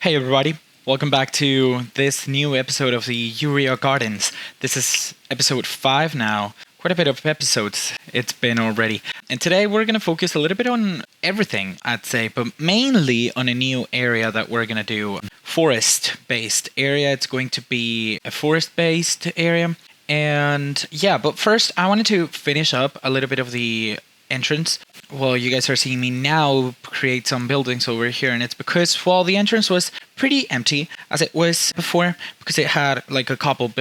Hey everybody, welcome back to this new episode of the Euria Gardens. This is episode 5 now. Quite a bit of episodes it's been already. And today we're going to focus a little bit on everything, I'd say, but mainly on a new area that we're going to do. Forest-based area. It's going to be a forest-based area. And yeah, but first I wanted to finish up a little bit of the entrance. Well, you guys are seeing me now create some buildings over here, and it's because, well, the entrance was pretty empty as it was before, because it had like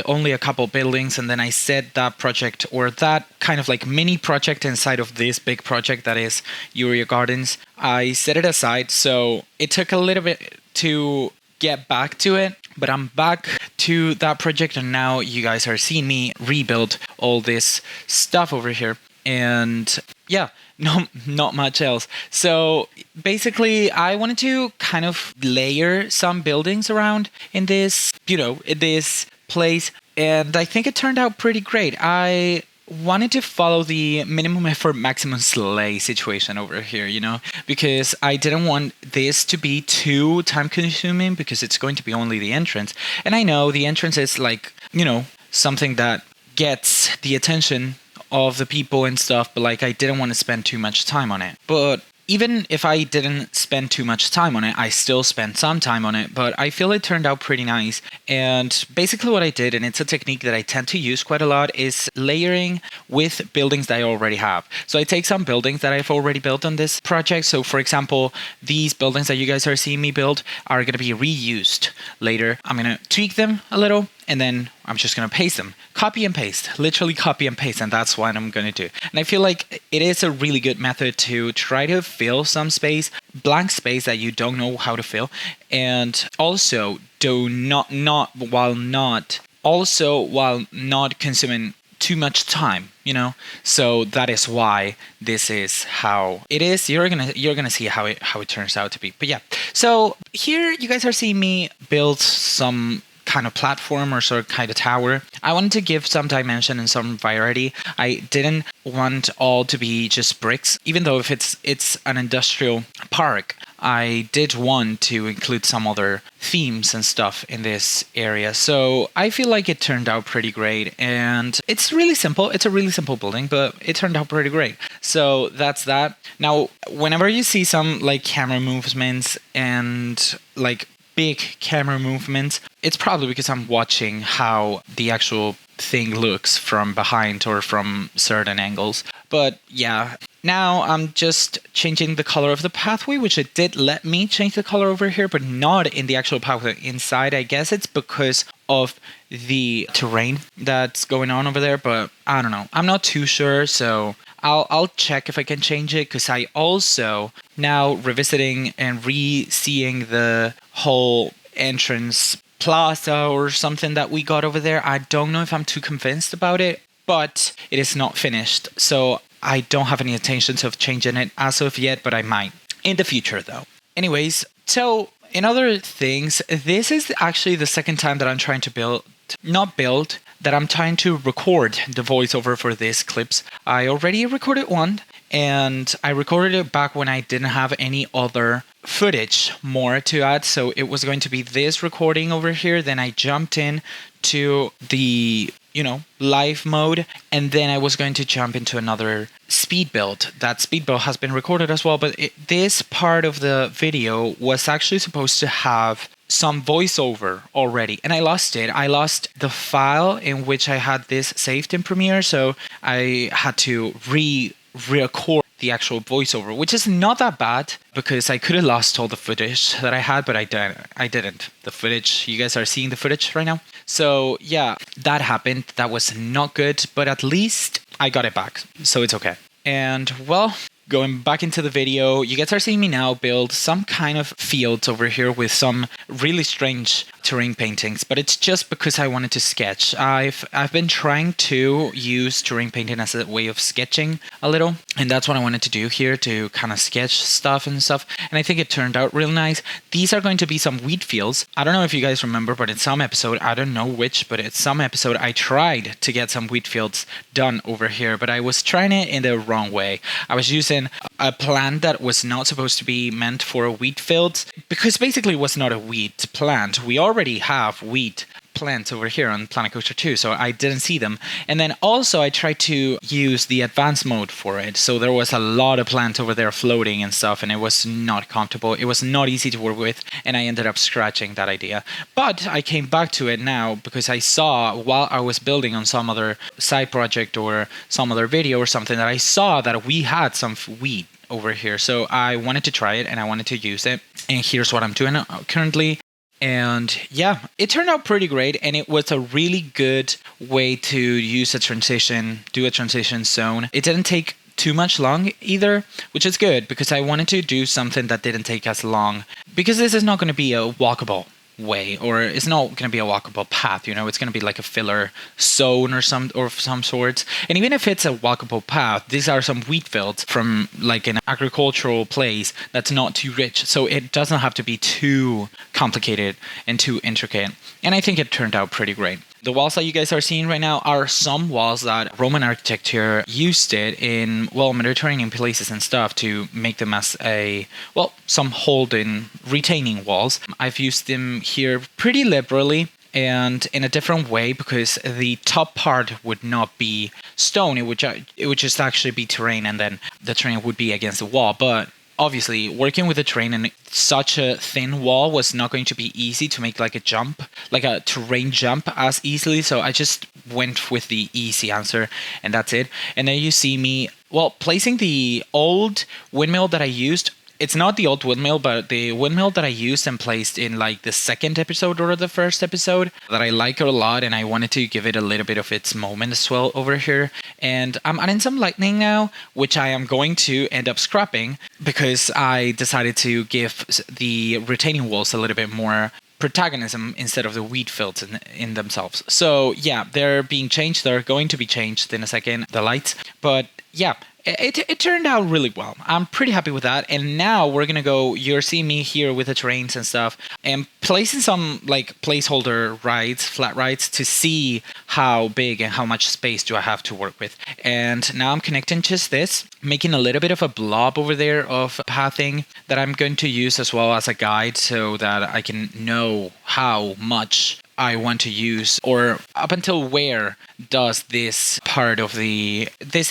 only a couple buildings, and then I set that project, or that kind of like mini project inside of this big project that is Euria Gardens. I set it aside, so it took a little bit to get back to it, but I'm back to that project, and now you guys are seeing me rebuild all this stuff over here. And yeah, not much else. So basically, I wanted to kind of layer some buildings around in this, in this place. And I think it turned out pretty great. I wanted to follow the minimum effort, maximum slay situation over here, because I didn't want this to be too time consuming, because it's going to be only the entrance. And I know the entrance is like, something that gets the attention of the people and stuff, but like I didn't want to spend too much time on it. But even if I didn't spend too much time on it, I still spent some time on it, but I feel it turned out pretty nice. And basically what I did, and it's a technique that I tend to use quite a lot, is layering with buildings that I already have. So I take some buildings that I've already built on this project. So for example, these buildings that you guys are seeing me build are going to be reused later. I'm going to tweak them a little, and then I'm just going to paste them. Copy and paste. Literally copy and paste. And that's what I'm going to do. And I feel like it is a really good method to try to fill some space, blank space that you don't know how to fill. And also, while not consuming too much time, So that is why this is how it is. You're gonna see how it turns out to be. But yeah. So here you guys are seeing me build some kind of platform or sort of kind of tower. I wanted to give some dimension and some variety. I didn't want all to be just bricks, even though if it's an industrial park. I did want to include some other themes and stuff in this area. So I feel like it turned out pretty great, and it's really simple. It's a really simple building, but it turned out pretty great. So that's that. Now, whenever you see some like camera movements and like big camera movements, it's probably because I'm watching how the actual thing looks from behind or from certain angles. But yeah, now I'm just changing the color of the pathway, which it did let me change the color over here, but not in the actual pathway inside. I guess it's because of the terrain that's going on over there, but I don't know. I'm not too sure, so I'll check if I can change it, because I also now revisiting and re-seeing the whole entrance plaza or something that we got over there. I don't know if I'm too convinced about it, but it is not finished, so I don't have any intentions of changing it as of yet, but I might in the future though. Anyways, so in other things, this is actually the second time that I'm trying to that I'm trying to record the voiceover for these clips. I already recorded one, and I recorded it back when I didn't have any other footage more to add. So it was going to be this recording over here. Then I jumped in to the, live mode, and then I was going to jump into another speed build. That speed build has been recorded as well, but this part of the video was actually supposed to have some voiceover already, and I lost it. I lost the file in which I had this saved in Premiere, so I had to re-record the actual voiceover, which is not that bad, because I could have lost all the footage that I had, but I didn't. The footage, you guys are seeing the footage right now. So yeah, that happened. That was not good, but at least I got it back, so it's okay. And well, going back into the video, you guys are seeing me now build some kind of fields over here with some really strange terrain paintings, but it's just because I wanted to sketch. I've been trying to use terrain painting as a way of sketching a little, and that's what I wanted to do here, to kind of sketch stuff and stuff. And I think it turned out real nice. These are going to be some wheat fields. I don't know if you guys remember, but in some episode, I don't know which, but in some episode I tried to get some wheat fields done over here, but I was trying it in the wrong way. I was using a plant that was not supposed to be meant for wheat fields, because basically it was not a wheat plant. We already have wheat plants over here on Planet Coaster 2, so I didn't see them. And then also I tried to use the advanced mode for it, so there was a lot of plants over there floating and stuff, and it was not comfortable. It was not easy to work with, and I ended up scratching that idea. But I came back to it now because I saw, while I was building on some other side project or some other video or something, that I saw that we had some wheat over here. So I wanted to try it and I wanted to use it. And here's what I'm doing currently. And yeah, it turned out pretty great, and it was a really good way to use a transition, do a transition zone. It didn't take too much long either, which is good because I wanted to do something that didn't take as long, because this is not going to be a walkable way, or it's not going to be a walkable path, you know. It's going to be like a filler zone or some sorts. And even if it's a walkable path, these are some wheat fields from like an agricultural place that's not too rich, so it doesn't have to be too complicated and too intricate. And I think it turned out pretty great. The walls that you guys are seeing right now are some walls that Roman architecture used it in, well, Mediterranean places and stuff, to make them as some holding, retaining walls. I've used them here pretty liberally and in a different way, because the top part would not be stone. It would just actually be terrain, and then the terrain would be against the wall. But obviously, working with the terrain and such a thin wall was not going to be easy to make like a jump, like a terrain jump as easily. So I just went with the easy answer, and that's it. And then you see me, placing the old windmill that I used. It's not the old windmill, but the windmill that I used and placed in like the second episode or the first episode that I like a lot, and I wanted to give it a little bit of its moment as well over here. And I'm adding some lightning now, which I am going to end up scrapping because I decided to give the retaining walls a little bit more protagonism instead of the wheat fields in themselves. So yeah, they're being changed. They're going to be changed in a second, the lights. But yeah, it turned out really well. I'm pretty happy with that. And now we're going to go, you're seeing me here with the terrains and stuff, and placing some like placeholder rides, flat rides, to see how big and how much space do I have to work with. And now I'm connecting just this, making a little bit of a blob over there of pathing that I'm going to use as well as a guide, so that I can know how much I want to use, or up until where does this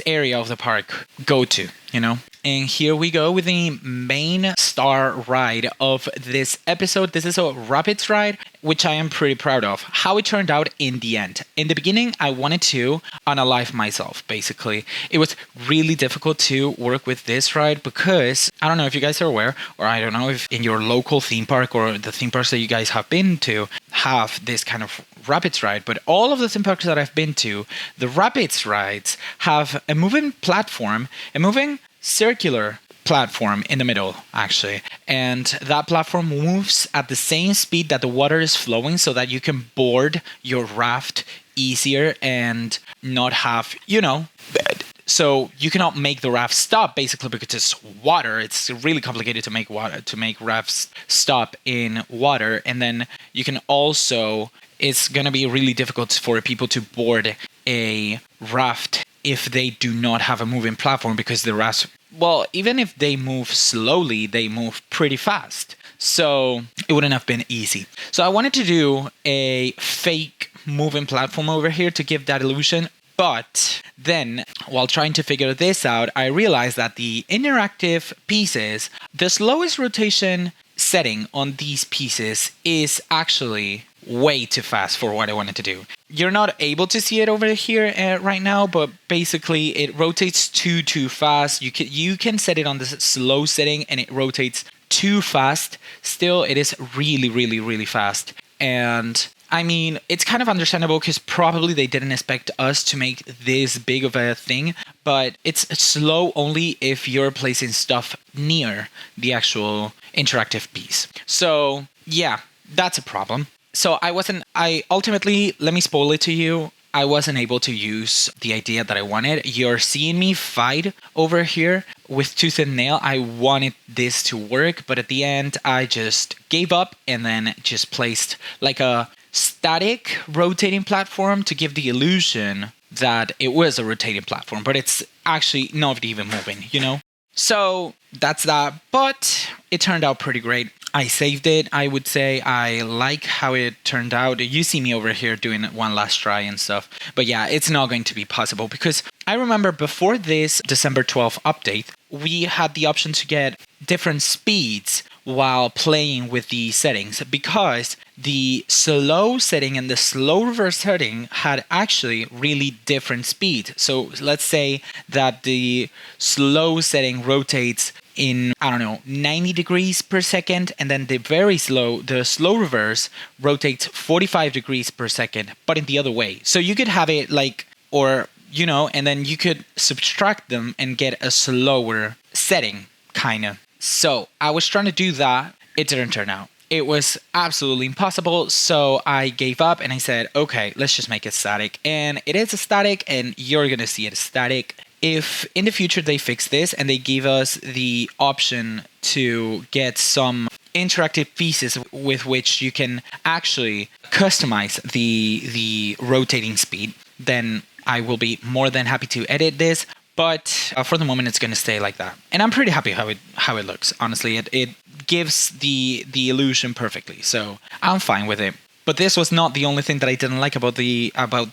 area of the park go to, you know? And here we go with the main star ride of this episode. This is a rapids ride, which I am pretty proud of how it turned out in the end. In the beginning, I wanted to unalive myself, basically. It was really difficult to work with this ride because, I don't know if you guys are aware, or I don't know if in your local theme park or the theme parks that you guys have been to have this kind of rapids ride, but all of the theme parks that I've been to, the rapids rides have a moving platform, a moving circular platform in the middle, actually. And that platform moves at the same speed that the water is flowing, so that you can board your raft easier and not have, so you cannot make the raft stop, basically, because it's water. It's really complicated to make rafts stop in water. And then you can also, it's going to be really difficult for people to board a raft if they do not have a moving platform, because the rafts, even if they move slowly, they move pretty fast. So it wouldn't have been easy. So I wanted to do a fake moving platform over here to give that illusion. But then, while trying to figure this out, I realized that the interactive pieces, the slowest rotation setting on these pieces is actually way too fast for what I wanted to do. You're not able to see it over here right now, but basically it rotates too fast. You can set it on the slow setting and it rotates too fast. Still, it is really, really, really fast. And I mean, it's kind of understandable because probably they didn't expect us to make this big of a thing, but it's slow only if you're placing stuff near the actual interactive piece. So yeah, that's a problem. So I ultimately, let me spoil it to you. I wasn't able to use the idea that I wanted. You're seeing me fight over here with tooth and nail. I wanted this to work, but at the end, I just gave up and then just placed like a static rotating platform to give the illusion that it was a rotating platform, but it's actually not even moving, you know? So that's that, but it turned out pretty great. I saved it. I would say I like how it turned out. You see me over here doing it one last try and stuff. But yeah, it's not going to be possible because I remember before this December 12th update, we had the option to get different speeds while playing with the settings because the slow setting and the slow reverse setting had actually really different speed. So let's say that the slow setting rotates in, I don't know, 90 degrees per second, and then the slow reverse rotates 45 degrees per second, but in the other way. So you could have it like, or, you know, and then you could subtract them and get a slower setting, kind of. So I was trying to do that. It didn't turn out. It was absolutely impossible. So I gave up and I said, okay, let's just make it static. And it is a static, and you're going to see it static. If in the future they fix this and they give us the option to get some interactive pieces with which you can actually customize the rotating speed, then I will be more than happy to edit this. But for the moment, it's going to stay like that, and I'm pretty happy how it looks. Honestly, it gives the illusion perfectly, so I'm fine with it. But this was not the only thing that I didn't like about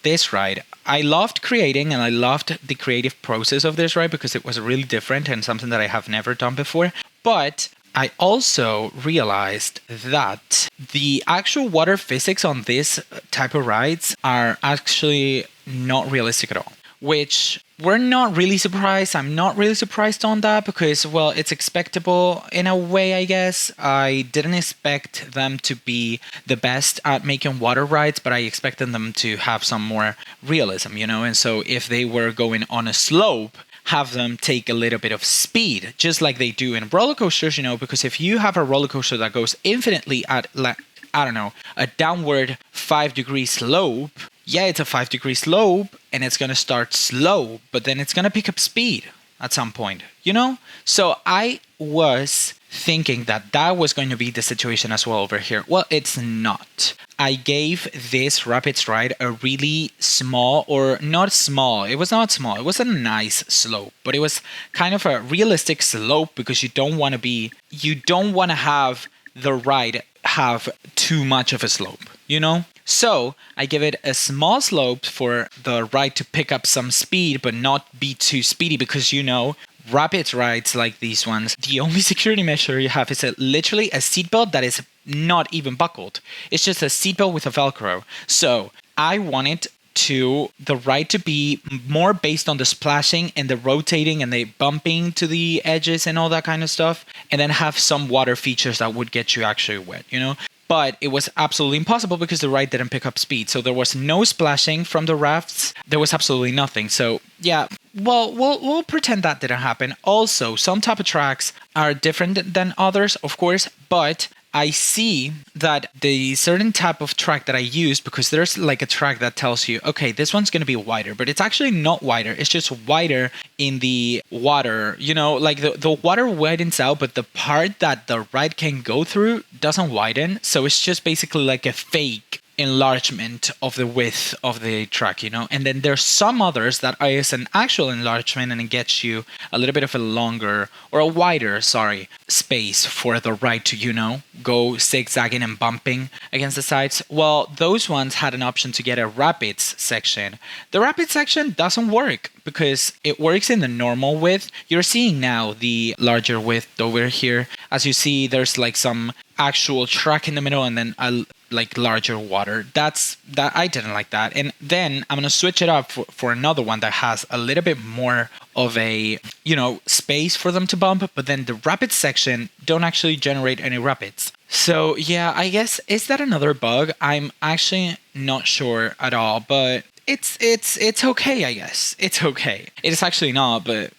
this ride. I loved creating and I loved the creative process of this ride because it was really different and something that I have never done before. But I also realized that the actual water physics on this type of rides are actually not realistic at all, which we're not really surprised. I'm not really surprised on that because, well, it's expectable in a way, I guess. I didn't expect them to be the best at making water rides, but I expected them to have some more realism, you know? And so if they were going on a slope, have them take a little bit of speed, just like they do in roller coasters, you know? Because if you have a roller coaster that goes infinitely at, like, I don't know, a downward 5-degree slope, yeah, it's a 5-degree slope and it's going to start slow, but then it's going to pick up speed at some point, you know? So I was thinking that was going to be the situation as well over here. Well, it's not. I gave this Rapids ride a really small, or not small, it was not small, it was a nice slope, but it was kind of a realistic slope because you don't want to have the ride have too much of a slope, you know? So I give it a small slope for the ride to pick up some speed, but not be too speedy because, you know, rapid rides like these ones, the only security measure you have is literally a seatbelt that is not even buckled. It's just a seatbelt with a Velcro. So I wanted the ride to be more based on the splashing and the rotating and the bumping to the edges and all that kind of stuff, and then have some water features that would get you actually wet, you know? But it was absolutely impossible because the ride didn't pick up speed. So there was no splashing from the rafts. There was absolutely nothing. So yeah, well, we'll pretend that didn't happen. Also, some type of tracks are different than others, of course, but I see that the certain type of track that I use, because there's like a track that tells you, okay, this one's going to be wider, but it's actually not wider. It's just wider in the water, you know, like the water widens out, but the part that the ride can go through doesn't widen. So it's just basically like a fake enlargement of the width of the track, you know. And then there's some others that is an actual enlargement and it gets you a little bit of a longer or a wider, space for the ride to, you know, go zigzagging and bumping against the sides. Well, those ones had an option to get a rapids section. The rapids section doesn't work because it works in the normal width. You're seeing now the larger width over here. As you see, there's like some actual track in the middle and then a like larger water. That I didn't like that. And then I'm gonna switch it up for another one that has a little bit more of a, you know, space for them to bump, but then the rapids section don't actually generate any rapids. So yeah, I guess, is that another bug? I'm actually not sure at all, but it's okay, I guess. It's okay. It is actually not, but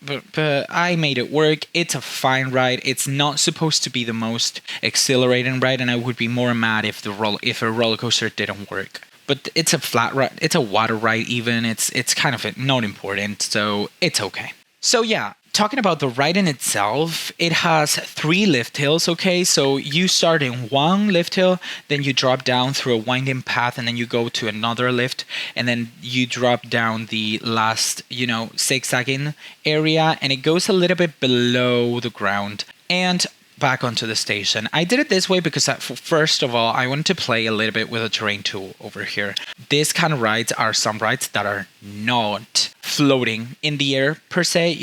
I made it work. It's a fine ride. It's not supposed to be the most exhilarating ride, and I would be more mad if if a roller coaster didn't work. But it's a flat ride. It's a water ride. Even it's kind of not important, so it's okay. So yeah, talking about the ride in itself, it has 3 lift hills, okay? So you start in one lift hill, then you drop down through a winding path, and then you go to another lift, and then you drop down the last, zigzagging area, and it goes a little bit below the ground. And back onto the station. I did it this way because first of all, I wanted to play a little bit with a terrain tool over here. This kind of rides are some rides that are not floating in the air per se,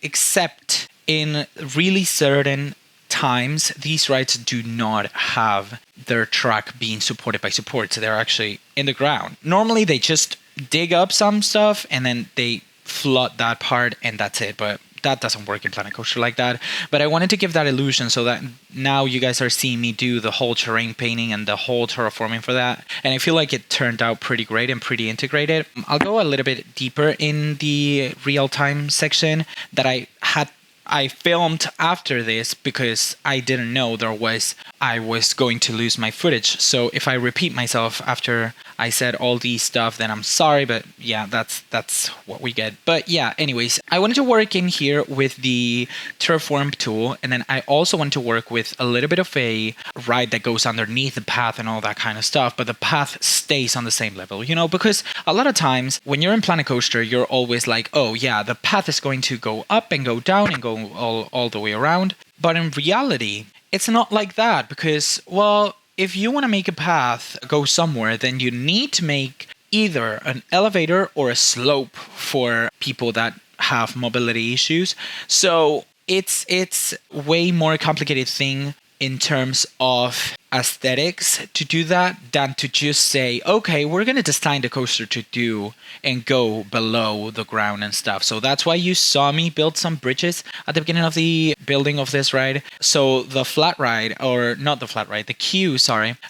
except in really certain times, these rides do not have their track being supported by supports. They're actually in the ground. Normally they just dig up some stuff and then they flood that part and that's it. But that doesn't work in Planet Coaster like that. But I wanted to give that illusion so that now you guys are seeing me do the whole terrain painting and the whole terraforming for that. And I feel like it turned out pretty great and pretty integrated. I'll go a little bit deeper in the real-time section that I filmed after this because I didn't know I was going to lose my footage. So if I repeat myself after I said all these stuff, then I'm sorry, but yeah, that's what we get. But yeah, anyways, I wanted to work in here with the Terraform tool, and then I also want to work with a little bit of a ride that goes underneath the path and all that kind of stuff, but the path stays on the same level, because a lot of times when you're in Planet Coaster, you're always like, oh yeah, the path is going to go up and go down and go all the way around. But in reality, it's not like that because, well, if you want to make a path go somewhere, then you need to make either an elevator or a slope for people that have mobility issues. So it's way more complicated thing in terms of aesthetics to do that than to just say, okay, we're going to design the coaster to do and go below the ground and stuff. So that's why you saw me build some bridges at the beginning of the building of this ride. So the flat ride, or not the flat ride, the queue,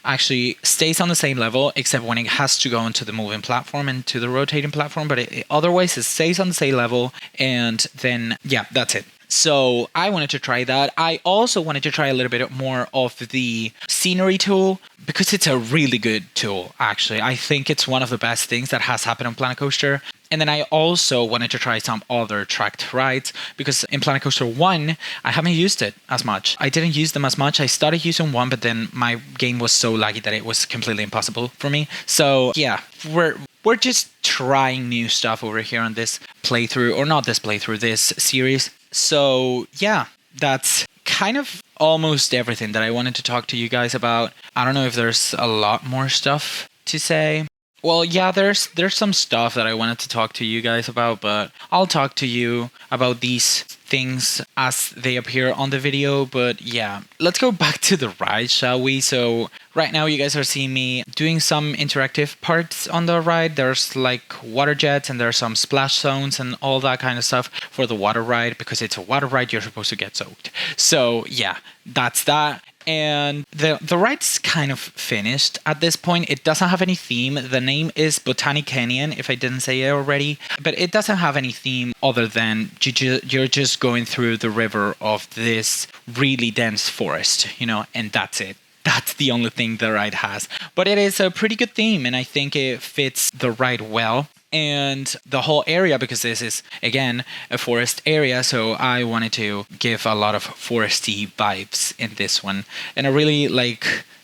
actually stays on the same level except when it has to go into the moving platform and to the rotating platform. But otherwise it stays on the same level. And then, yeah, that's it. So I wanted to try that. I also wanted to try a little bit more of the scenery tool because it's a really good tool, actually. I think it's one of the best things that has happened on Planet Coaster. And then I also wanted to try some other tracked rides because in Planet Coaster 1, I haven't used it as much. I didn't use them as much. I started using 1, but then my game was so laggy that it was completely impossible for me. So yeah, we're just trying new stuff over here on this playthrough, or not this playthrough, this series. So yeah, that's kind of almost everything that I wanted to talk to you guys about. I don't know if there's a lot more stuff to say. Well, yeah, there's some stuff that I wanted to talk to you guys about, but I'll talk to you about these things as they appear on the video. But yeah, let's go back to the ride, shall we? So right now you guys are seeing me doing some interactive parts on the ride. There's like water jets and there's some splash zones and all that kind of stuff for the water ride. Because it's a water ride, you're supposed to get soaked. So yeah, that's that. And the ride's kind of finished at this point. It doesn't have any theme. The name is Botanicanyon, if I didn't say it already. But it doesn't have any theme other than you're just going through the river of this really dense forest, and that's it. That's the only thing the ride has. But it is a pretty good theme, and I think it fits the ride well. And the whole area, because this is, again, a forest area, so I wanted to give a lot of foresty vibes in this one. And a really,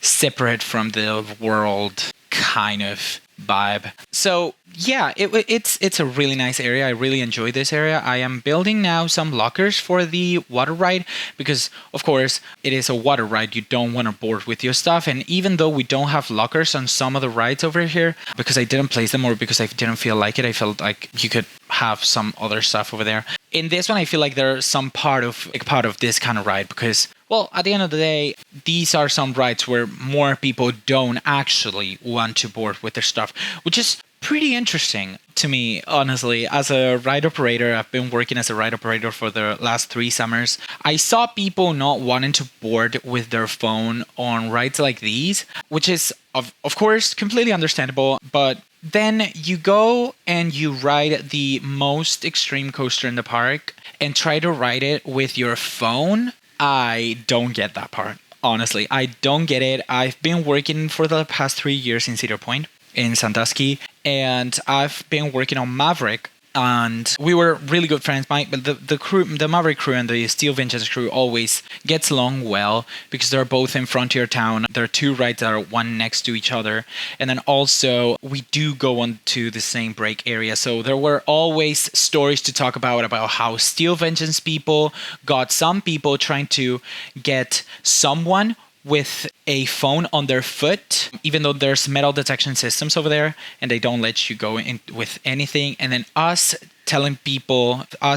separate from the world kind of vibe. So yeah, it's a really nice area. I really enjoy this area. I am building now some lockers for the water ride because, of course, it is a water ride. You don't want to board with your stuff. And even though we don't have lockers on some of the rides over here, because I didn't place them or because I didn't feel like it, I felt like you could have some other stuff over there. In this one, I feel like there's some part of this kind of ride because, well, at the end of the day, these are some rides where more people don't actually want to board with their stuff, which is pretty interesting to me, honestly. As a ride operator, I've been working as a ride operator for the last 3 summers. I saw people not wanting to board with their phone on rides like these, which is, of course, completely understandable. But then you go and you ride the most extreme coaster in the park and try to ride it with your phone. I don't get that part. Honestly, I don't get it. I've been working for the past 3 years in Cedar Point in Sandusky, and I've been working on Maverick, and we were really good friends. But the crew, the Maverick crew and the Steel Vengeance crew always gets along well because they're both in Frontier Town. There are two rides that are one next to each other, and then also we do go on to the same break area. So there were always stories to talk about how Steel Vengeance people got some people trying to get someone with a phone on their foot, even though there's metal detection systems over there and they don't let you go in with anything. And then us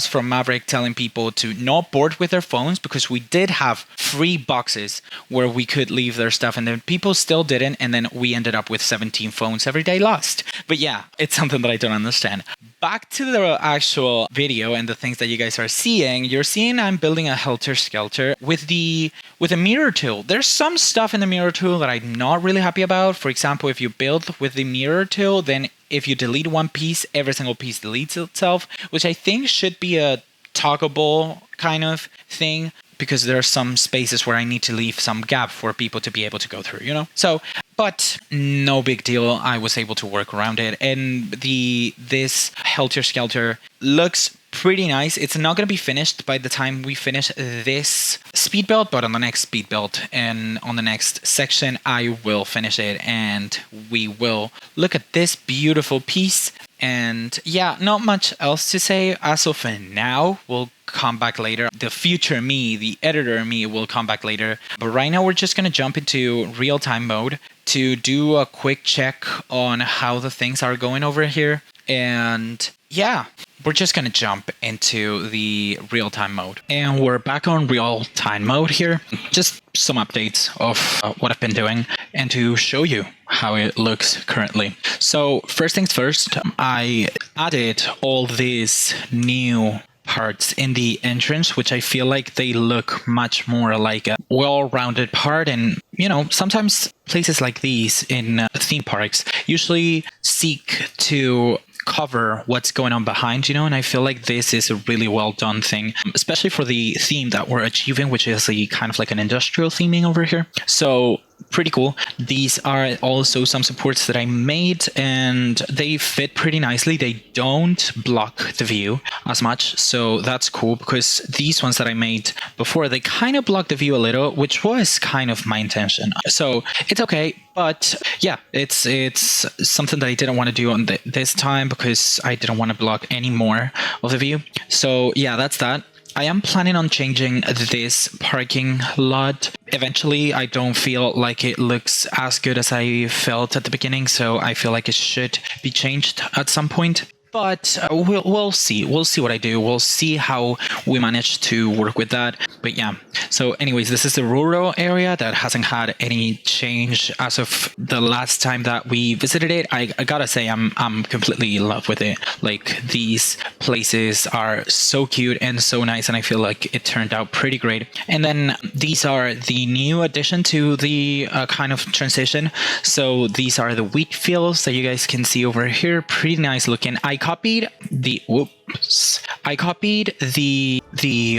from Maverick telling people to not board with their phones because we did have free boxes where we could leave their stuff, and then people still didn't, and then we ended up with 17 phones every day lost. But yeah, it's something that I don't understand. Back to the actual video and the things that you guys are seeing. You're seeing I'm building a Helter Skelter with a mirror tool. There's some stuff in the mirror tool that I'm not really happy about. For example, if you build with the mirror tool, then if you delete one piece, every single piece deletes itself, which I think should be a toggleable kind of thing, because there are some spaces where I need to leave some gap for people to be able to go through, So, but no big deal. I was able to work around it, and this Helter Skelter looks pretty nice. It's not going to be finished by the time we finish this speed build, but on the next speed build and on the next section, I will finish it and we will look at this beautiful piece. And yeah, not much else to say as of now. We'll come back later. The future me, the editor me, will come back later. But right now, we're just going to jump into real-time mode to do a quick check on how the things are going over here. And yeah, we're just going to jump into the real-time mode. And we're back on real-time mode here. Just some updates of what I've been doing and to show you how it looks currently. So first things first, I added all these new parts in the entrance, which I feel like they look much more like a well-rounded part. And sometimes places like these in theme parks usually seek to cover what's going on behind, and I feel like this is a really well done thing, especially for the theme that we're achieving, which is the kind of like an industrial theming over here. So pretty cool. These are also some supports that I made, and they fit pretty nicely. They don't block the view as much, so that's cool, because these ones that I made before, they kind of blocked the view a little, which was kind of my intention. So it's okay, but yeah, it's something that I didn't want to do on this time because I didn't want to block any more of the view. So yeah, that's that. I am planning on changing this parking lot. Eventually, I don't feel like it looks as good as I felt at the beginning, so I feel like it should be changed at some point. But we'll see. We'll see what I do. We'll see how we manage to work with that. But yeah. So anyways, this is the rural area that hasn't had any change as of the last time that we visited it. I gotta say, I'm completely in love with it. Like, these places are so cute and so nice, and I feel like it turned out pretty great. And then these are the new addition to the kind of transition. So these are the wheat fields that you guys can see over here. Pretty nice looking. I copied the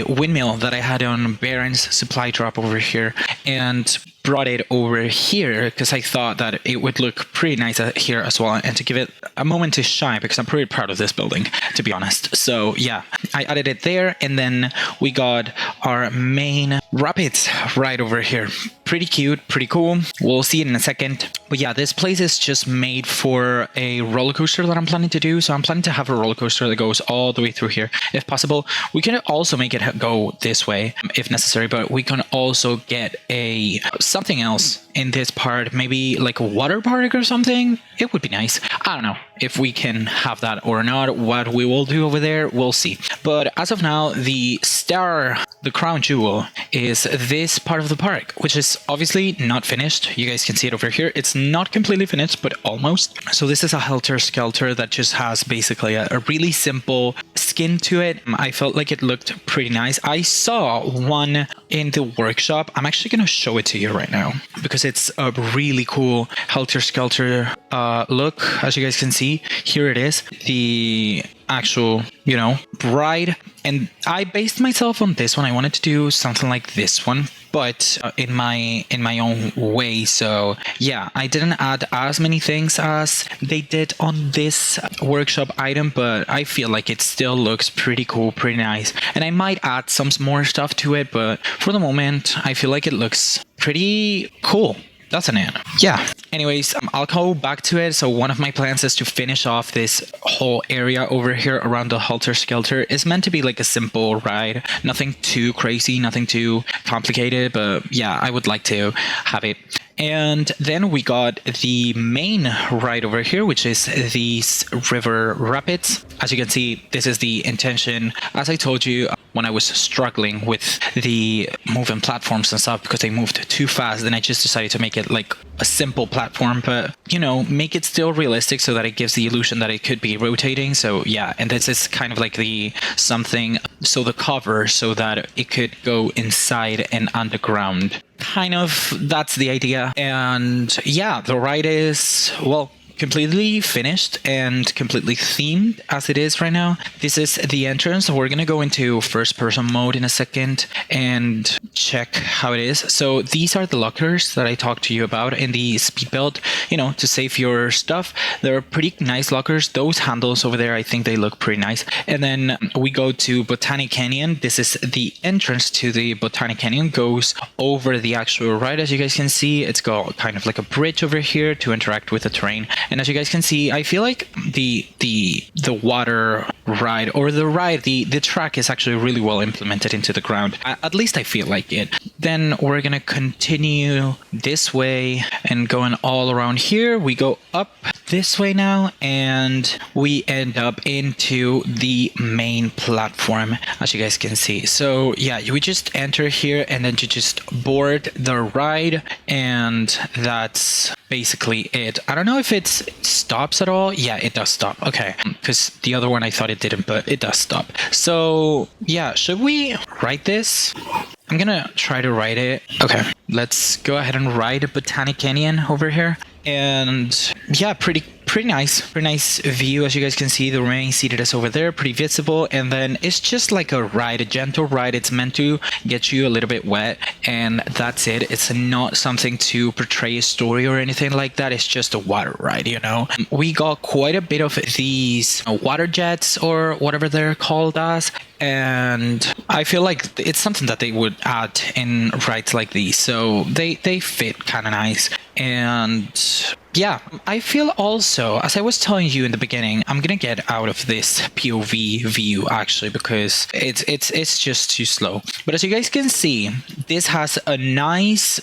windmill that I had on Baron's supply drop over here and brought it over here because I thought that it would look pretty nice here as well, and to give it a moment to shine, because I'm pretty proud of this building, to be honest. So yeah, I added it there, and then we got our main rapids right over here. Pretty cute, pretty cool. We'll see it in a second. But yeah, this place is just made for a roller coaster that I'm planning to do. So I'm planning to have a roller coaster that goes all the way through here. If possible, we can also make it go this way if necessary, but we can also get something else in this part, maybe like a water park or something. It would be nice. I don't know if we can have that or not. What we will do over there, we'll see. But as of now, the crown jewel is this part of the park, which is obviously not finished. You guys can see it over here. It's not completely finished, but almost. So this is a Helter Skelter that just has basically a really simple skin to it. I felt like it looked pretty nice. I saw one in the workshop. I'm actually going to show it to you right now because gives it a really cool Helter Skelter look. As you guys can see, here it is, the actual, ride. And I based myself on this one. I wanted to do something like this one, but in my own way. So yeah, I didn't add as many things as they did on this workshop item, but I feel like it still looks pretty cool, pretty nice. And I might add some more stuff to it, but for the moment, I feel like it looks pretty cool. Doesn't it? Yeah. Anyways, I'll go back to it. So one of my plans is to finish off this whole area over here around the Helter Skelter. It's meant to be like a simple ride. Nothing too crazy, nothing too complicated. But yeah, I would like to have it. And then we got the main ride over here, which is these river rapids. As you can see, this is the intention. As I told you, when I was struggling with the moving platforms and stuff because they moved too fast, then I just decided to make it like a simple platform, but make it still realistic so that it gives the illusion that it could be rotating. So yeah, and this is kind of like the cover so that it could go inside and underground. Kind of, that's the idea. And yeah, the ride is, well, completely finished and completely themed as it is right now. This is the entrance. We're gonna go into first person mode in a second and check how it is. So these are the lockers that I talked to you about in the speed belt, to save your stuff. They're pretty nice lockers. Those handles over there, I think they look pretty nice. And then we go to Botanicanyon. This is the entrance to the Botanicanyon, goes over the actual ride. As you guys can see, it's got kind of like a bridge over here to interact with the terrain. And as you guys can see, I feel like the water ride, or the track is actually really well implemented into the ground. At least I feel like it. Then we're gonna continue this way and going all around here. We go up this way now and we end up into the main platform, as you guys can see. So yeah, we just enter here and then you just board the ride, and that's basically it. I don't know if it stops at all. Yeah, it does stop. Okay, because the other one I thought it didn't, but it does stop. So yeah, should we write this? I'm gonna try to write it. Okay, let's go ahead and ride Botanicanyon over here. And yeah, pretty nice view. As you guys can see, the main seated is over there, pretty visible. And then it's just like a ride, a gentle ride. It's meant to get you a little bit wet, and that's it. It's not something to portray a story or anything like that. It's just a water ride, We got quite a bit of these water jets, or whatever they're called as, and I feel like it's something that they would add in rides like these, so they fit kind of nice. And yeah, I feel also, as I was telling you in the beginning, I'm gonna get out of this POV view actually, because it's just too slow. But as you guys can see, this has a nice,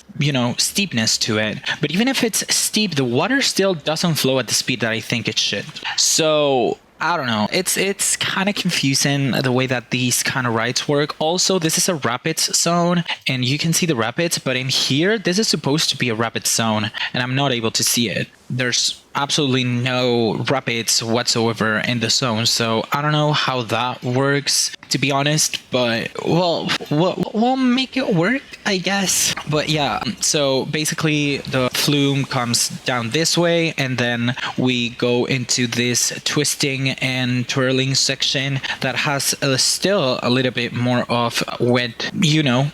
steepness to it. But even if it's steep, the water still doesn't flow at the speed that I think it should. So I don't know. It's kind of confusing the way that these kind of rides work. Also, this is a rapids zone, and you can see the rapids, but in here, this is supposed to be a rapids zone, and I'm not able to see it. There's absolutely no rapids whatsoever in the zone, so I don't know how that works, to be honest, but we'll make it work, I guess. But yeah, so basically the flume comes down this way, and then we go into this twisting and twirling section that has still a little bit more of wet,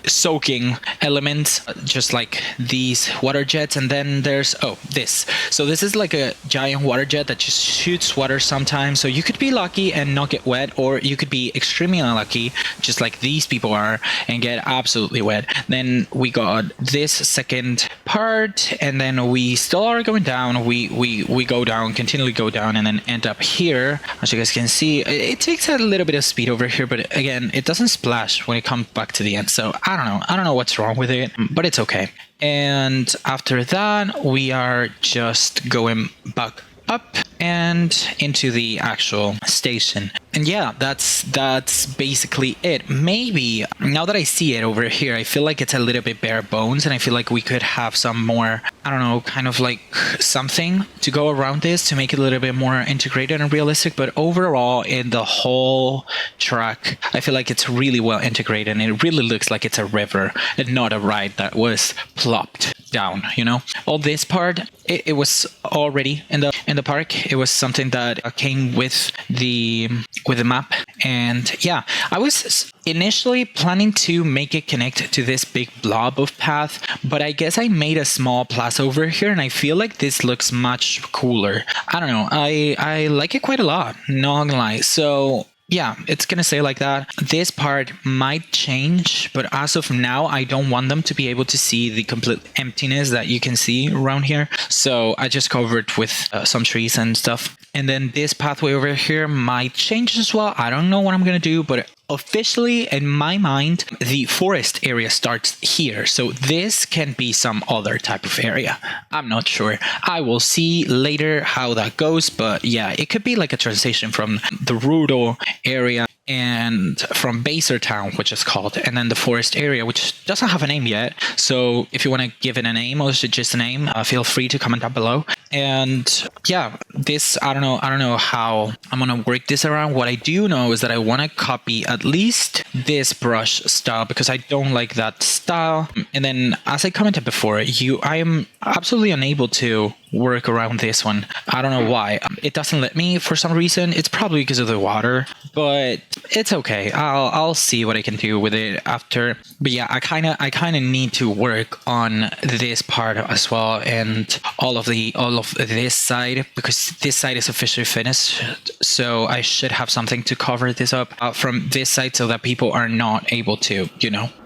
soaking elements, just like these water jets. And then there's this. So this is like a giant water jet that just shoots water sometimes. So you could be lucky and not get wet, or you could be extremely unlucky, just like these people are, and get absolutely wet. Then we got this second part, and then we still are going down. We go down, continually go down, and then end up here. As you guys can see, it takes a little bit of speed over here, but again, it doesn't splash when it comes back to the end. So I don't know what's wrong with it, but it's okay. And after that, we are just going back up and into the actual station. And yeah, that's basically it. Maybe now that I see it over here, I feel like it's a little bit bare bones, and I feel like we could have some more, I don't know, kind of like something to go around this to make it a little bit more integrated and realistic. But overall, in the whole track, I feel like it's really well integrated, and it really looks like it's a river and not a ride that was plopped down, all this part, it was already in the park. It was something that came with the map. And yeah, I was initially planning to make it connect to this big blob of path, but I guess I made a small plaza over here, and I feel like this looks much cooler. I don't know, I like it quite a lot, not gonna lie. So yeah, it's gonna stay like that. This part might change, but as of now, I don't want them to be able to see the complete emptiness that you can see around here. So I just covered with some trees and stuff. And then this pathway over here might change as well. I don't know what I'm gonna do, but officially, in my mind, the forest area starts here. So this can be some other type of area. I'm not sure. I will see later how that goes. But yeah, it could be like a transition from the rural area and from Baso town, which is called, and then the forest area, which doesn't have a name yet. So if you want to give it a name or suggest a name, feel free to comment down below. And yeah, this, I don't know how I'm gonna work this around. What I do know is that I want to copy at least this brush style, because I don't like that style. And then, as I commented before, I am absolutely unable to work around this one. I don't know why. It doesn't let me for some reason. It's probably because of the water, but it's okay. I'll see what I can do with it after. But yeah, I kind of need to work on this part as well, and all of this side, because this side is officially finished. So I should have something to cover this up from this side, so that people are not able to,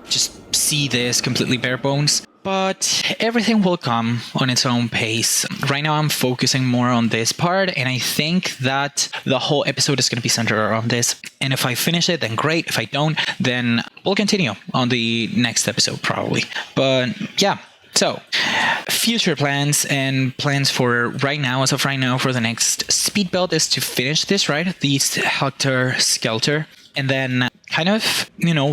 just see this completely bare bones. But everything will come on its own pace. Right now, I'm focusing more on this part, and I think that the whole episode is going to be centered around this. And if I finish it, then great. If I don't, then we'll continue on the next episode, probably. But yeah. So, future plans and plans for right now, as of right now, for the next speed build is to finish this, right? The Helter Skelter. And then kind of,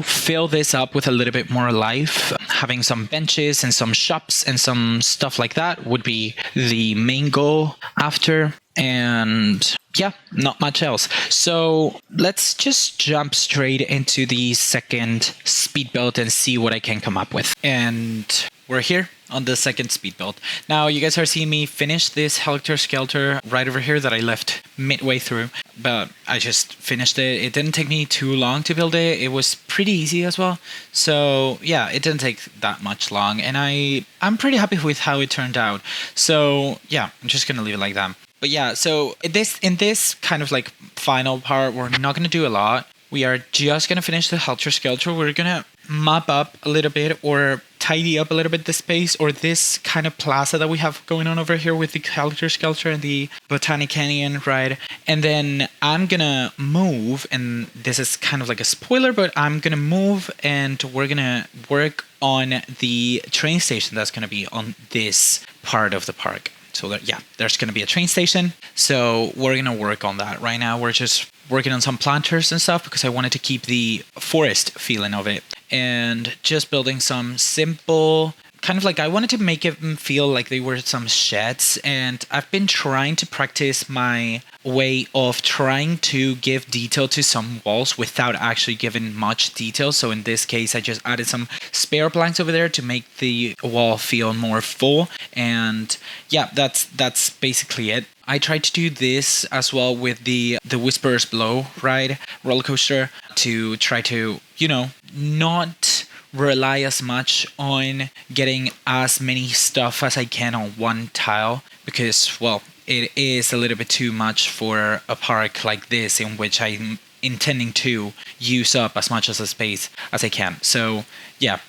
fill this up with a little bit more life. Having some benches and some shops and some stuff like that would be the main goal after. And yeah, not much else. So let's just jump straight into the second speed build and see what I can come up with. And we're here on the second speed build. Now, you guys are seeing me finish this Helter Skelter right over here that I left midway through, but I just finished it. It didn't take me too long to build it. It was pretty easy as well. So yeah, it didn't take that much long, and I'm pretty happy with how it turned out. So yeah, I'm just gonna leave it like that. But yeah, so in this kind of like final part, we're not gonna do a lot. We are just gonna finish the Helter Skelter. We're gonna mop up a little bit, or tidy up a little bit the space, or this kind of plaza that we have going on over here with the Helter Skelter and the Botanicanyon, right? And then I'm gonna move, and this is kind of like a spoiler, but I'm gonna move and we're gonna work on the train station that's gonna be on this part of the park. So that, yeah, there's going to be a train station. So we're going to work on that. Right now, we're just working on some planters and stuff, because I wanted to keep the forest feeling of it. And just building some simple, kind of like, I wanted to make it feel like they were some sheds. And I've been trying to practice my way of trying to give detail to some walls without actually giving much detail. So in this case, I just added some spare planks over there to make the wall feel more full. And yeah, that's basically it. I tried to do this as well with the Whisperers Blow ride roller coaster, to try to, not rely as much on getting as many stuff as I can on one tile, because, well, it is a little bit too much for a park like this, in which I'm intending to use up as much of the space as I can. So yeah,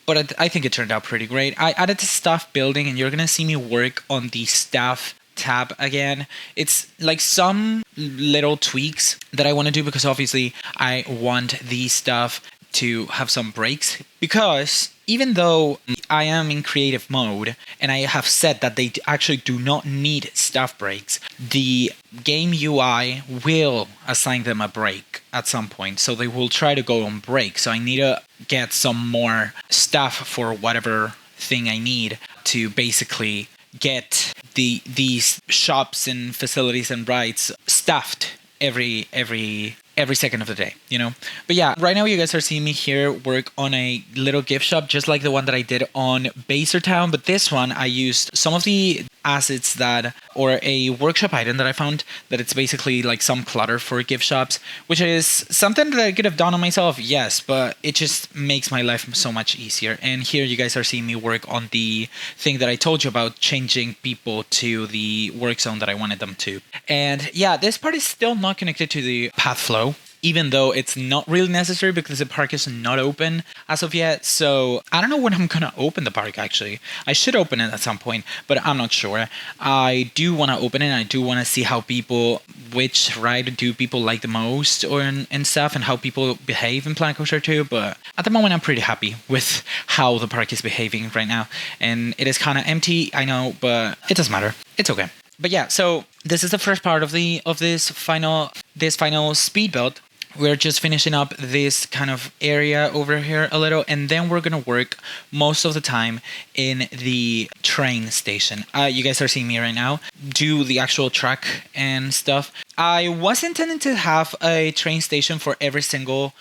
but I think it turned out pretty great. I added the staff building, and you're gonna see me work on the staff tab again. It's like some little tweaks that I want to do, because obviously I want the stuff to have some breaks, because even though I am in creative mode and I have said that they actually do not need staff breaks, the game UI will assign them a break at some point, so they will try to go on break. So I need to get some more staff for whatever thing I need to basically get these shops and facilities and rides staffed every every second of the day, you know? But yeah, right now you guys are seeing me here work on a little gift shop, just like the one that I did on Baso Town. But this one, I used some of the assets that, or a workshop item that I found, that it's basically like some clutter for gift shops, which is something that I could have done on myself, yes, but it just makes my life so much easier. And here you guys are seeing me work on the thing that I told you about, changing people to the work zone that I wanted them to. And yeah, this part is still not connected to the path flow, even though it's not really necessary because the park is not open as of yet. So I don't know when I'm gonna open the park, actually. I should open it at some point, but I'm not sure. I do want to open it. I do want to see how people, which ride do people like the most, or and stuff, and how people behave in Planet Coaster 2. But at the moment, I'm pretty happy with how the park is behaving right now. And it is kind of empty, I know, but it doesn't matter. It's okay. But yeah, so this is the first part of this final speed build. We're just finishing up this kind of area over here a little, and then we're gonna work most of the time in the train station. You guys are seeing me right now do the actual track and stuff. I was intending to have a train station for every single,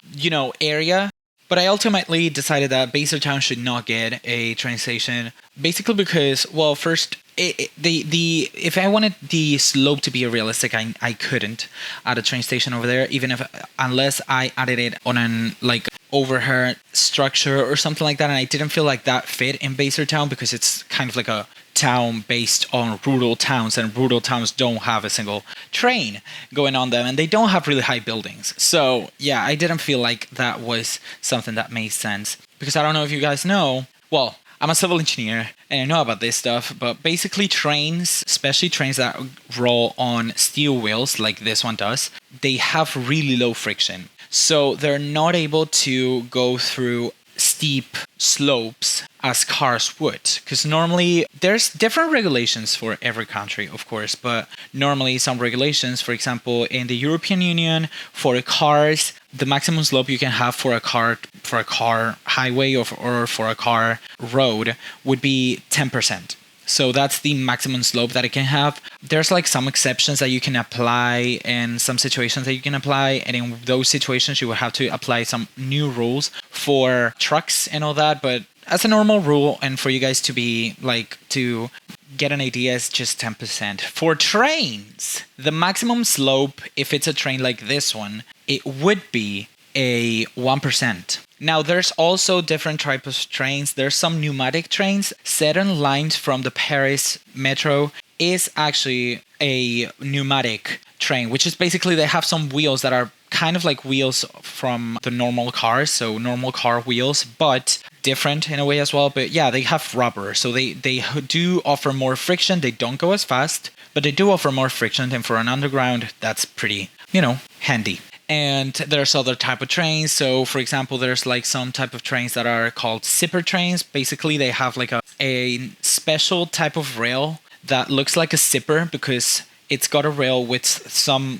area, but I ultimately decided that Baso Town should not get a train station, basically because, well, first, if I wanted the slope to be realistic, I couldn't add a train station over there, unless I added it on an overhead structure or something like that, and I didn't feel like that fit in Baser Town because it's kind of like a town based on rural towns, and rural towns don't have a single train going on them, and they don't have really high buildings. So yeah, I didn't feel like that was something that made sense, because I don't know if you guys know, well, I'm a civil engineer and I know about this stuff, but basically trains, especially trains that roll on steel wheels like this one does, they have really low friction. So they're not able to go through steep slopes as cars would, because normally there's different regulations for every country, of course, but normally some regulations, for example, in the European Union, for cars, the maximum slope you can have for a car highway or for a car road would be 10%. So that's the maximum slope that it can have. There's some exceptions that you can apply and some situations that you can apply. And in those situations, you will have to apply some new rules for trucks and all that. But as a normal rule, and for you guys to be to get an idea, is just 10%. For trains, the maximum slope, if it's a train like this one, it would be a 1%. Now, there's also different types of trains. There's some pneumatic trains. Certain lines from the Paris metro is actually a pneumatic train, which is basically they have some wheels that are kind of like wheels from the normal cars, so normal car wheels, but different in a way as well. But yeah, they have rubber, so they do offer more friction. They don't go as fast, but they do offer more friction, and for an underground, that's pretty, handy. And there's other type of trains. So for example, there's some type of trains that are called zipper trains. Basically, they have a special type of rail that looks like a zipper because it's got a rail with some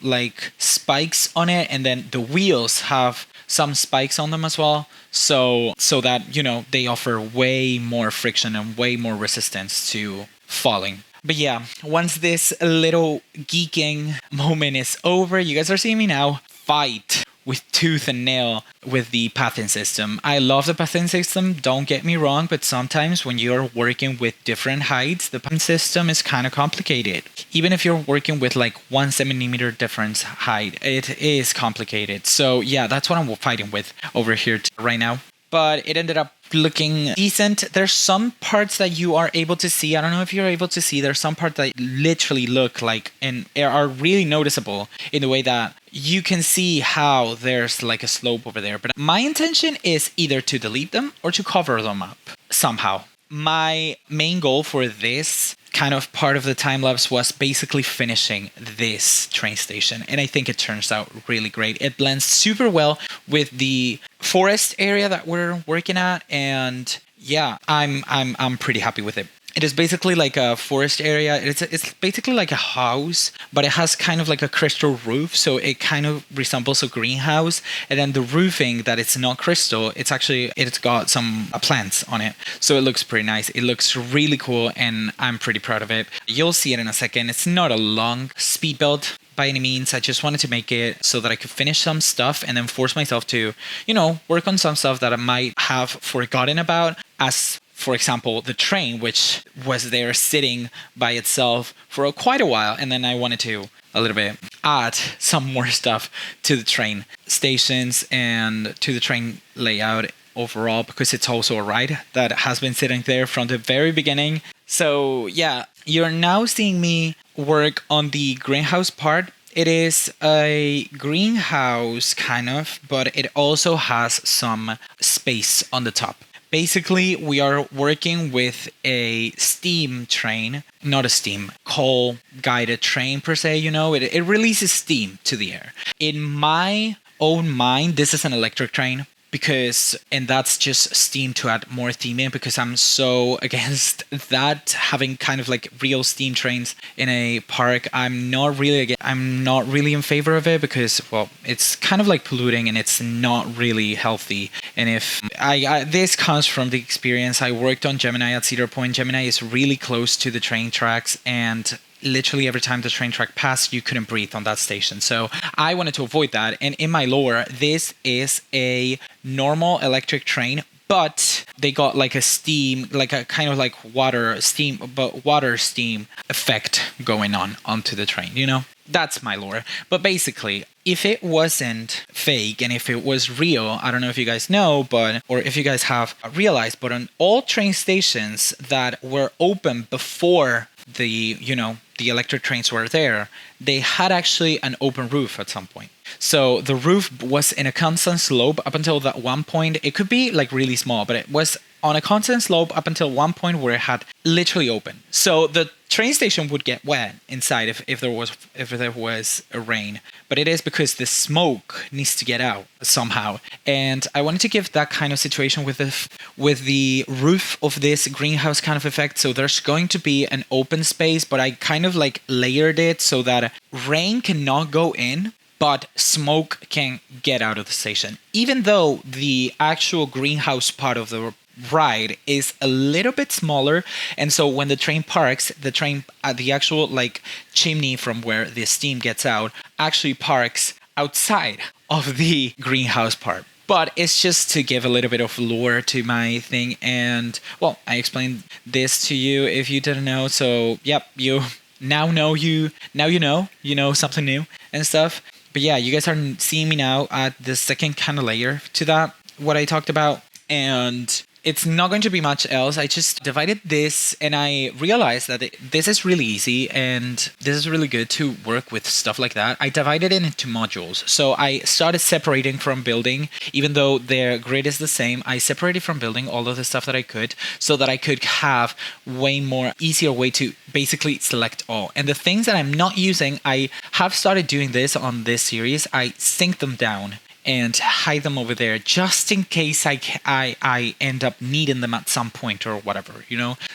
spikes on it, and then the wheels have some spikes on them as well. So that, they offer way more friction and way more resistance to falling. But yeah, once this little geeking moment is over, you guys are seeing me now fight with tooth and nail with the pathing system. I love the pathing system, don't get me wrong, but sometimes when you're working with different heights, the pathing system is kind of complicated. Even if you're working with 1 centimeter difference height, it is complicated. So yeah, that's what I'm fighting with over here right now. But it ended up looking decent. There's some parts that you are able to see. I don't know if you're able to see. There's some parts that literally look and are really noticeable in the way that you can see how there's a slope over there. But my intention is either to delete them or to cover them up somehow. My main goal for this kind of part of the time lapse was basically finishing this train station, and I think it turns out really great. It blends super well with the forest area that we're working at, and yeah, I'm pretty happy with it. It is basically a forest area. It's basically like a house, but it has kind of a crystal roof, so it kind of resembles a greenhouse. And then the roofing that it's not crystal, it's got some plants on it, so it looks pretty nice. It looks really cool, and I'm pretty proud of it. You'll see it in a second. It's not a long speed build, by any means. I just wanted to make it so that I could finish some stuff and then force myself to, work on some stuff that I might have forgotten about, as for example, the train, which was there sitting by itself for quite a while. And then I wanted to a little bit add some more stuff to the train stations and to the train layout overall, because it's also a ride that has been sitting there from the very beginning. So yeah, you're now seeing me work on the greenhouse part. It is a greenhouse kind of, but it also has some space on the top. Basically, we are working with a steam train, not a steam, coal guided train per se, it releases steam to the air. In my own mind, this is an electric train, and that's just steam to add more steam in, because I'm so against that, having kind of like real steam trains in a park. I'm not really in favor of it, because, well, it's kind of like polluting and it's not really healthy. And if this comes from the experience, I worked on Gemini at Cedar Point. Gemini is really close to the train tracks, and literally every time the train track passed, you couldn't breathe on that station. So I wanted to avoid that. And in my lore, this is a normal electric train, but they got like a steam, like a kind of like water steam effect going on onto the train, That's my lore. But basically, if it wasn't fake and if it was real, I don't know if you guys know, or if you guys have realized, but on all train stations that were open before the electric trains were there, they had actually an open roof at some point. So the roof was in a constant slope up until that one point. It could be like really small, but it was on a constant slope up until one point where it had literally open. So the train station would get wet inside if there was a rain, but it is because the smoke needs to get out somehow. And I wanted to give that kind of situation with the roof of this greenhouse kind of effect. So there's going to be an open space, but I kind of like layered it so that rain cannot go in, but smoke can get out of the station. Even though the actual greenhouse part of the ride is a little bit smaller, and so when the train parks, the actual like chimney from where the steam gets out actually parks outside of the greenhouse part. But it's just to give a little bit of lore to my thing. And well, I explained this to you if you didn't know. So yep, you know something new and stuff. But yeah, you guys are seeing me now at the second kind of layer to that, what I talked about. And it's not going to be much else. I just divided this, and I realized that this is really easy and this is really good to work with stuff like that. I divided it into modules. So I started separating from building, even though their grid is the same. I separated from building all of the stuff that I could, so that I could have easier way to basically select all. And the things that I'm not using, I have started doing this on this series. I sync them down and hide them over there just in case I end up needing them at some point or whatever,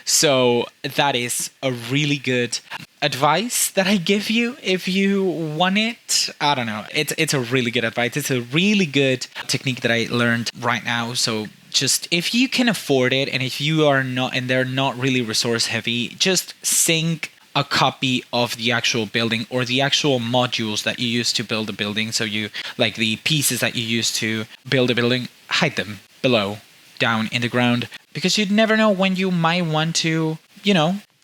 So that is a really good advice that I give you if you want it. I don't know. It's a really good advice. It's a really good technique that I learned right now. So just if you can afford it, and if you are not, and they're not really resource heavy, just sync a copy of the actual building or the actual modules that you use to build a building. So you, like the pieces that you use to build a building, hide them below, down in the ground, because you'd never know when you might want to,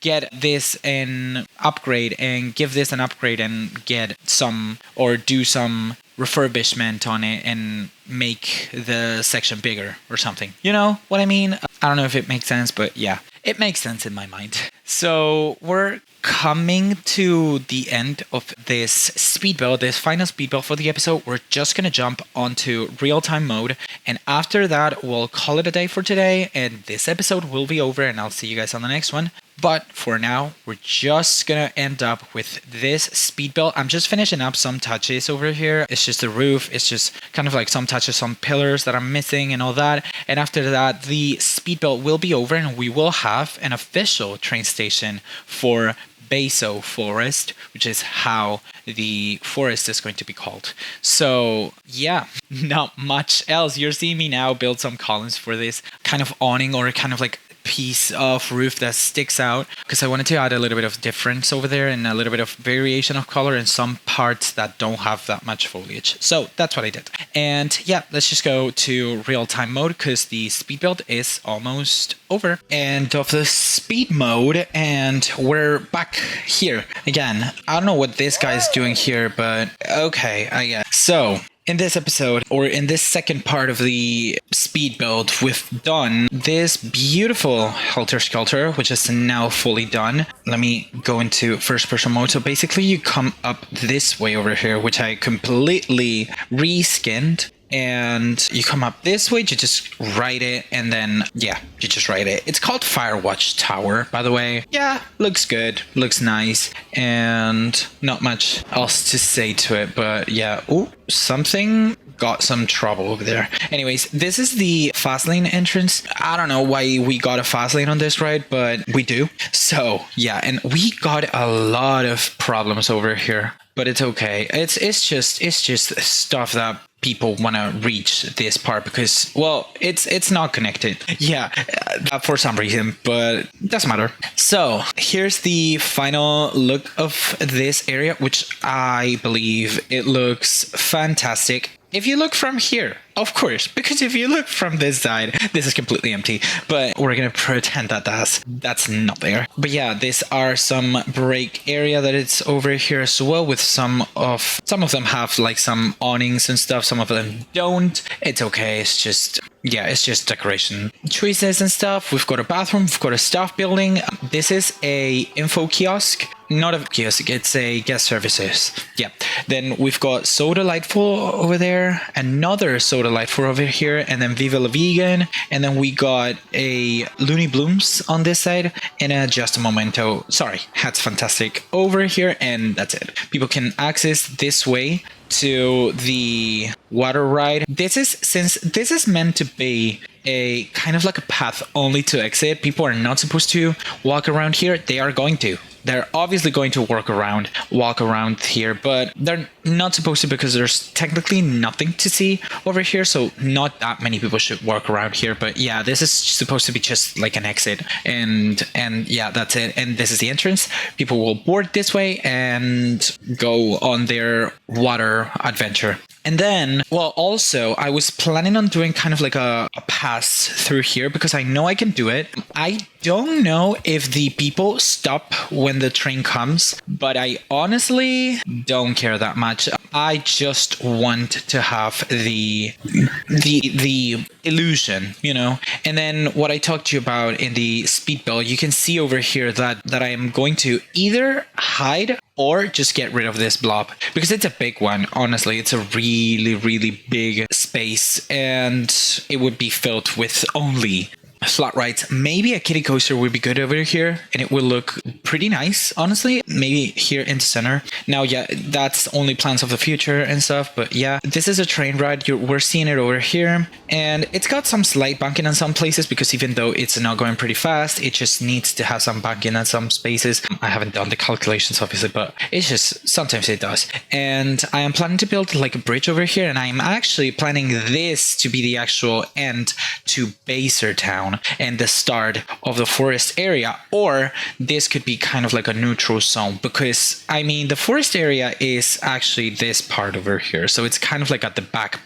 get this an upgrade and give this an upgrade and get some, or do some refurbishment on it and make the section bigger or something. You know what I mean? I don't know if it makes sense, but yeah, it makes sense in my mind. So we're coming to the end of this speed build, this final speed build for the episode. We're just gonna jump onto real-time mode, and after that we'll call it a day for today, and this episode will be over, and I'll see you guys on the next one. But for now, we're just gonna end up with this speed build. I'm just finishing up some touches over here. It's just the roof. It's just kind of like some touches, some pillars that I'm missing and all that. And after that, the speed build will be over, and we will have an official train station for Baso Forest, which is how the forest is going to be called. So yeah, not much else. You're seeing me now build some columns for this kind of awning, or kind of like piece of roof that sticks out because I wanted to add a little bit of difference over there and a little bit of variation of color in some parts that don't have that much foliage. So that's what I did. And yeah, let's just go to real-time mode because the speed build is almost over. End of the speed mode, and we're back here again. I don't know what this guy's doing here, but okay, I guess. So in this episode, or in this second part of the speed build, we've done this beautiful Helter Skelter, which is now fully done. Let me go into first person mode. So basically you come up this way over here, which I completely reskinned. And you come up this way, you just write it, and then, yeah, you just write it. It's called Firewatch Tower, by the way. Yeah, looks good, looks nice, and not much else to say to it, but yeah. Ooh, something got some trouble over there. Anyways, this is the fast lane entrance. I don't know why we got a fast lane on this ride, but we do. So, yeah, and we got a lot of problems over here, but it's okay. It's just stuff that people want to reach this part because, well, it's not connected. Yeah, for some reason, but it doesn't matter. So here's the final look of this area, which I believe it looks fantastic. If you look from here, of course, because if you look from this side, this is completely empty, but we're going to pretend that that's not there. But yeah, these are some break area that it's over here as well, with some of them have like some awnings and stuff. Some of them don't. It's okay. It's just, yeah, it's just decoration choices and stuff. We've got a bathroom. We've got a staff building. This is a info kiosk. Not a kiosk, it's a guest services. Yeah. Then we've got So Delightful over there, another So Delightful over here, and then Viva La Vegan, and then we got a Looney Blooms on this side, and a Just a Momento, sorry, Hats Fantastic over here, and that's it. People can access this way to the water ride. Since this is meant to be a kind of like a path only to exit, people are not supposed to walk around here. They are going to. They're obviously going to walk around here, but they're not supposed to because there's technically nothing to see over here, so not that many people should walk around here. But yeah, this is supposed to be just like an exit, and yeah, that's it. And this is the entrance. People will board this way and go on their water adventure. And then, well, also, I was planning on doing kind of like a pass through here because I know I can do it. I don't know if the people stop when the train comes, but I honestly don't care that much. I just want to have the illusion, you know. And then what I talked to you about in the speed build, you can see over here that I am going to either hide or just get rid of this blob because it's a big one. Honestly, it's a really big space, and it would be filled with only flat rides. Maybe a kiddie coaster would be good over here, and it will look pretty nice, honestly. Maybe here in the center. Now, yeah, that's only plans of the future and stuff, but yeah, this is a train ride. We're seeing it over here, and it's got some slight banking in some places because even though it's not going pretty fast, it just needs to have some banking in some spaces. I haven't done the calculations, obviously, but it's just sometimes it does. And I am planning to build like a bridge over here, and I'm actually planning this to be the actual end to Baso Town and the start of the forest area, or this could be kind of like a neutral zone because I mean the forest area is actually this part over here, so it's kind of like at the back,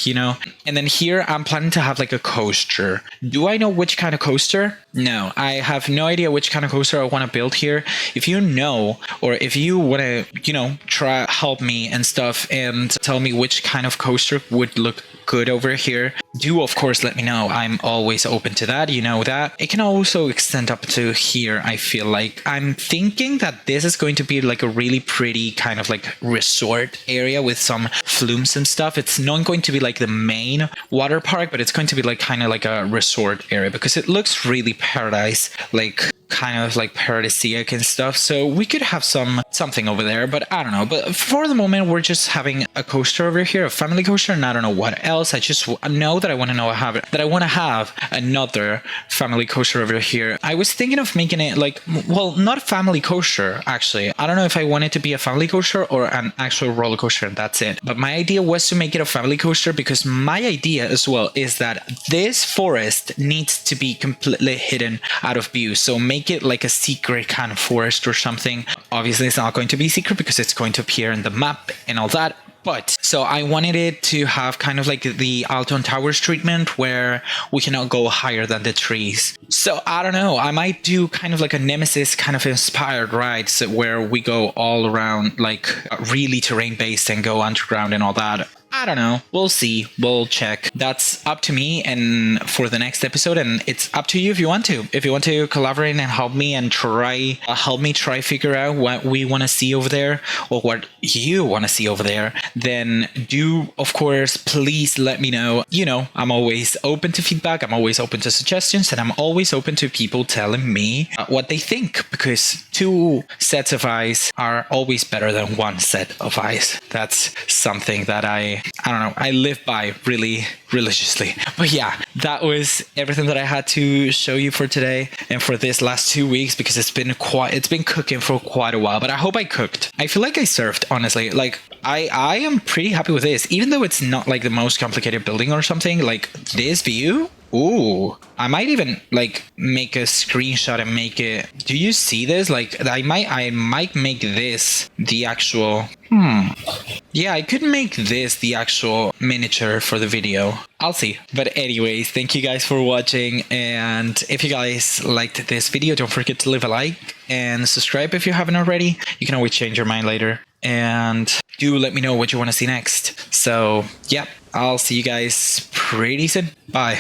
you know. And then here I'm planning to have like a coaster. Do I know which kind of coaster? No, I have no idea which kind of coaster I want to build here. If you know, or if you want to, you know, try help me and stuff and tell me which kind of coaster would look good over here, do of course let me know. I'm always open to that, you know that. It can also extend up to here. I feel like I'm thinking that this is going to be like a really pretty kind of like resort area with some flumes and stuff. It's not going to be like the main water park, but it's going to be like kind of like a resort area because it looks really paradise, like kind of like paradisiac and stuff. So we could have something over there, but I don't know. But for the moment, we're just having a coaster over here, a family coaster, and I don't know what else. I just know that I want to have another family coaster over here. I was thinking of making it like, well, not a family coaster, actually. I don't know if I want it to be a family coaster or an actual roller coaster, and that's it. But my idea was to make it a family coaster because my idea as well is that this forest needs to be completely hidden out of view. So make it like a secret kind of forest or something. Obviously, it's not going to be secret because it's going to appear in the map and all that. But so I wanted it to have kind of like the Alton Towers treatment where we cannot go higher than the trees. So I don't know, I might do kind of like a Nemesis kind of inspired rides where we go all around like really terrain based and go underground and all that. I don't know. We'll see. We'll check. That's up to me and for the next episode. And it's up to you if you want to. If you want to collaborate and help me and help me try figure out what we want to see over there or what you want to see over there, then do, of course, please let me know. You know, I'm always open to feedback. I'm always open to suggestions, and I'm always open to people telling me what they think, because 2 sets of eyes are always better than 1 set of eyes. That's something that I don't know, I live by really religiously. But yeah, that was everything that I had to show you for today and for this last 2 weeks, because it's been cooking for quite a while. But I hope I cooked. I feel like I served, honestly. Like I am pretty happy with this, even though it's not like the most complicated building or something. Like this view, ooh, I might even like make a screenshot and make it. Do you see this? Like I might make this the actual. Yeah, I could make this the actual miniature for the video. I'll see. But anyways, thank you guys for watching. And if you guys liked this video, don't forget to leave a like and subscribe if you haven't already. You can always change your mind later. And do let me know what you want to see next. So yeah, I'll see you guys pretty soon. Bye.